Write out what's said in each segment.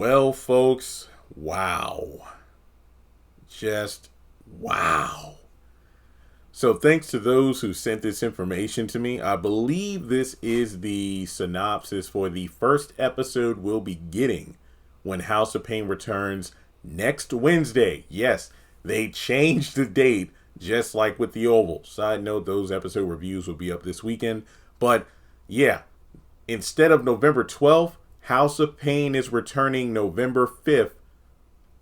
Well, folks, wow. Just wow. So thanks to those who sent this information to me. I believe this is the synopsis for the first episode we'll be getting when House of Payne returns next Wednesday. Yes, they changed the date just like with the Oval. Side note, those episode reviews will be up this weekend. But yeah, instead of November 12th, House of Payne is returning November 5th,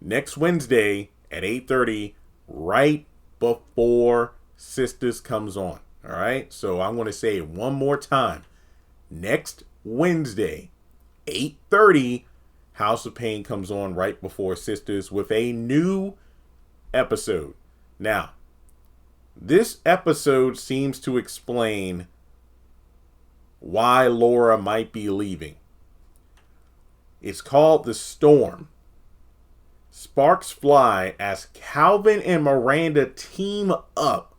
next Wednesday at 8:30, right before Sisters comes on. All right, so I'm going to say it one more time. Next Wednesday, 8:30, House of Payne comes on right before Sisters with a new episode. Now, this episode seems to explain why Laura might be leaving. It's called The Storm. Sparks fly as Calvin and Miranda team up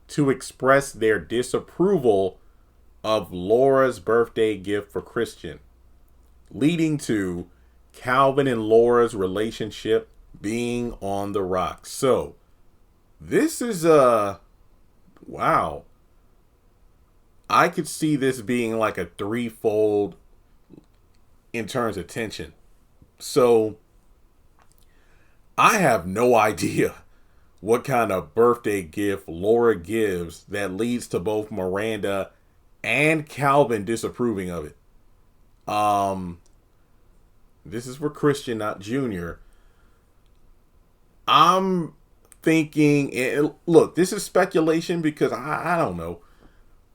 to express their disapproval of Laura's birthday gift for Christian, leading to Calvin and Laura's relationship being on the rocks. So, this is wow. I could see this being like a threefold in terms of tension. So, I have no idea what kind of birthday gift Laura gives that leads to both Miranda and Calvin disapproving of it. This is for Christian, not Junior. I'm thinking, look, this is speculation because I don't know.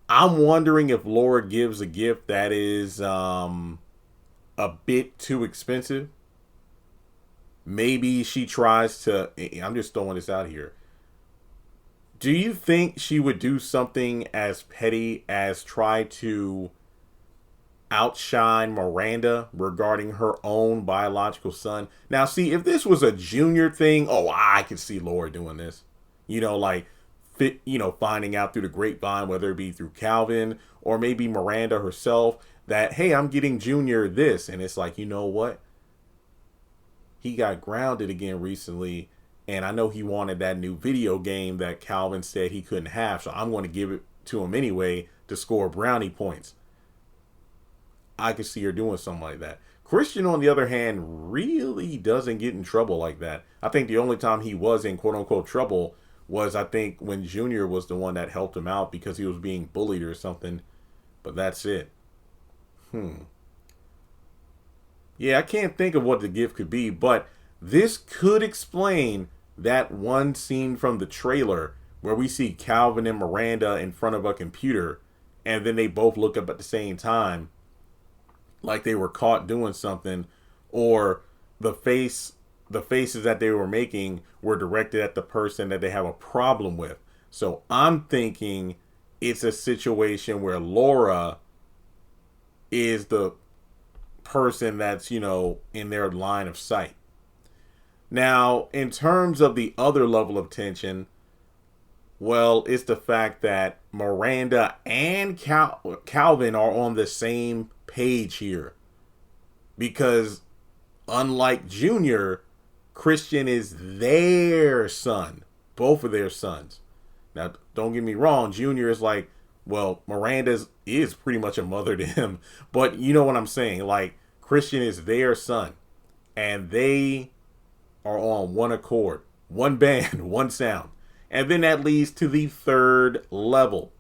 I'm wondering if Laura gives a gift that is a bit too expensive. Maybe she tries to, I'm just throwing this out here. Do you think she would do something as petty as try to outshine Miranda regarding her own biological son? Now, see, if this was a Junior thing, I could see Laura doing this. Finding out through the grapevine, whether it be through Calvin or maybe Miranda herself, that, hey, I'm getting Junior this. And it's like, you know what? He got grounded again recently, and I know he wanted that new video game that Calvin said he couldn't have, so I'm going to give it to him anyway to score brownie points. I could see her doing something like that. Christian, on the other hand, really doesn't get in trouble like that. I think the only time he was in quote-unquote trouble was, I think, when Junior was the one that helped him out because he was being bullied or something. But that's it. Yeah, I can't think of what the gift could be, but this could explain that one scene from the trailer where we see Calvin and Miranda in front of a computer, and then they both look up at the same time like they were caught doing something, or the faces that they were making were directed at the person that they have a problem with. So I'm thinking it's a situation where Laura is the person that's, in their line of sight. Now, in terms of the other level of tension, well, it's the fact that Miranda and Calvin are on the same page here. Because unlike Junior, Christian is their son. Both of their sons. Now, don't get me wrong, Junior is like, well, Miranda is pretty much a mother to him. But you know what I'm saying? Like, Christian is their son. And they are on one accord. One band, one sound. And then that leads to the third level.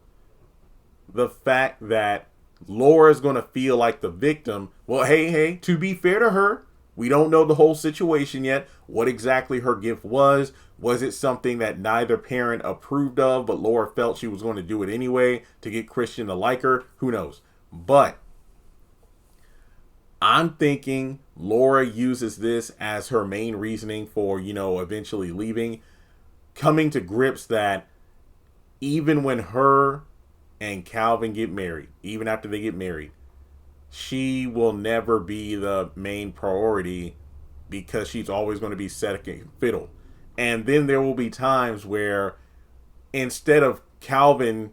The fact that Laura is going to feel like the victim. Well, hey, to be fair to her, we don't know the whole situation yet. What exactly her gift was. Was it something that neither parent approved of, but Laura felt she was going to do it anyway to get Christian to like her? Who knows? But I'm thinking Laura uses this as her main reasoning for, eventually leaving. Coming to grips that even when her and Calvin get married, even after they get married, she will never be the main priority because she's always going to be second fiddle. And then there will be times where instead of Calvin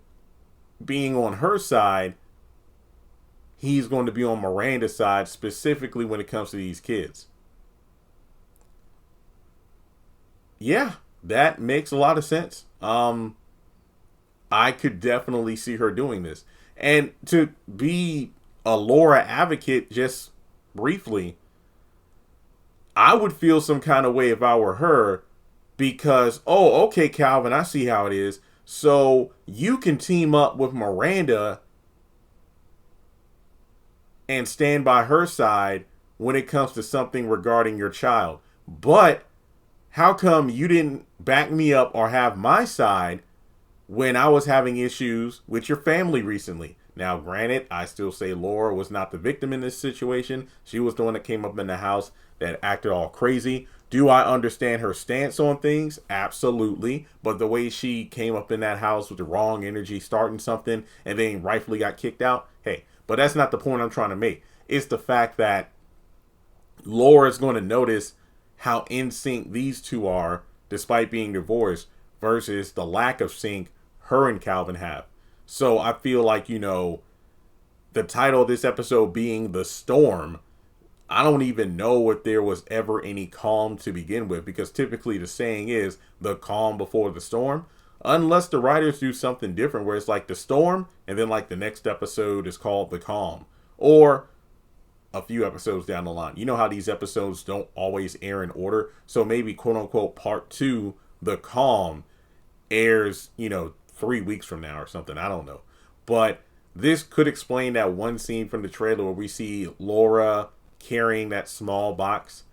being on her side, he's going to be on Miranda's side, specifically when it comes to these kids. Yeah, that makes a lot of sense. I could definitely see her doing this. And to be a Laura advocate, just briefly, I would feel some kind of way if I were her because, oh, okay, Calvin, I see how it is. So you can team up with Miranda and stand by her side when it comes to something regarding your child. But how come you didn't back me up or have my side when I was having issues with your family recently? Now, granted, I still say Laura was not the victim in this situation. She was the one that came up in the house that acted all crazy. Do I understand her stance on things? Absolutely. But the way she came up in that house with the wrong energy, starting something, and then rightfully got kicked out, hey, but that's not the point I'm trying to make. It's the fact that Laura's going to notice how in sync these two are, despite being divorced, versus the lack of sync her and Calvin have. So I feel like, the title of this episode being The Storm, I don't even know if there was ever any calm to begin with, because typically the saying is the calm before the storm, unless the writers do something different where it's like the storm and then like the next episode is called the calm, or a few episodes down the line. You know how these episodes don't always air in order, so maybe quote unquote part 2, the calm, airs 3 weeks from now or something. I don't know, but this could explain that one scene from the trailer where we see Laura carrying that small box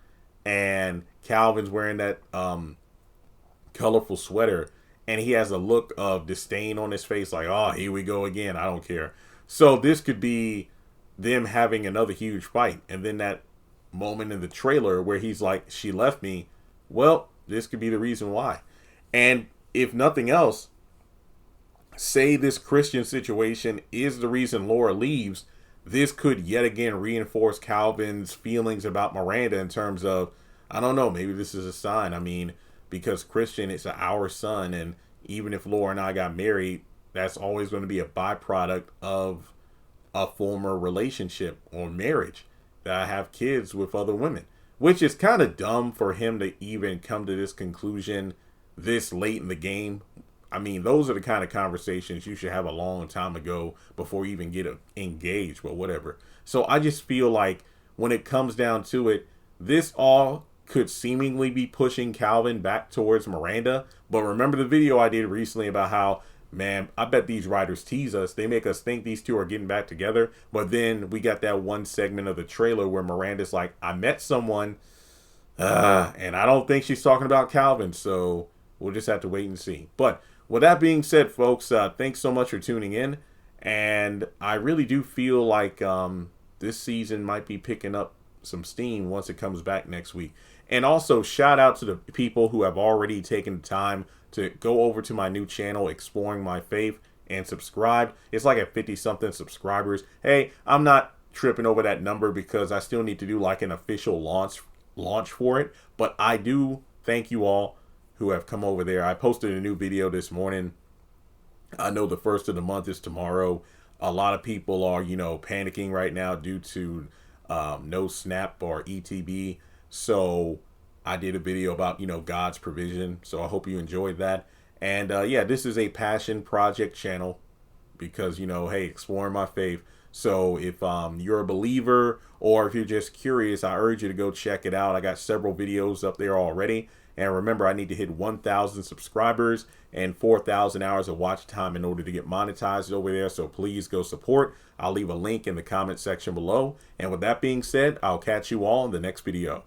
and Calvin's wearing that colorful sweater, and he has a look of disdain on his face, like, oh, here we go again, I don't care. So this could be them having another huge fight, and then that moment in the trailer where he's like, she left me, well, this could be the reason why. And if nothing else, say this Christian situation is the reason Laura leaves, this could yet again reinforce Calvin's feelings about Miranda in terms of, I don't know, maybe this is a sign. I mean, because Christian is our son, and even if Laura and I got married, that's always going to be a byproduct of a former relationship or marriage, that I have kids with other women, which is kind of dumb for him to even come to this conclusion this late in the game. I mean, those are the kind of conversations you should have a long time ago before you even get engaged, but whatever. So I just feel like when it comes down to it, this all could seemingly be pushing Calvin back towards Miranda. But remember the video I did recently about how, man, I bet these writers tease us. They make us think these two are getting back together. But then we got that one segment of the trailer where Miranda's like, I met someone, and I don't think she's talking about Calvin. So we'll just have to wait and see. But with that being said, folks, thanks so much for tuning in. And I really do feel like this season might be picking up some steam once it comes back next week. And also, shout out to the people who have already taken the time to go over to my new channel, Exploring My Faith, and subscribe. It's like at 50-something subscribers. Hey, I'm not tripping over that number because I still need to do like an official launch for it. But I do thank you all who have come over there. I posted a new video this morning. I know the first of the month is tomorrow. A lot of people are, panicking right now due to no SNAP or ETB. So I did a video about, God's provision. So I hope you enjoyed that. And this is a passion project channel because, hey, exploring my faith. So if you're a believer or if you're just curious, I urge you to go check it out. I got several videos up there already. And remember, I need to hit 1,000 subscribers and 4,000 hours of watch time in order to get monetized over there. So please go support. I'll leave a link in the comment section below. And with that being said, I'll catch you all in the next video.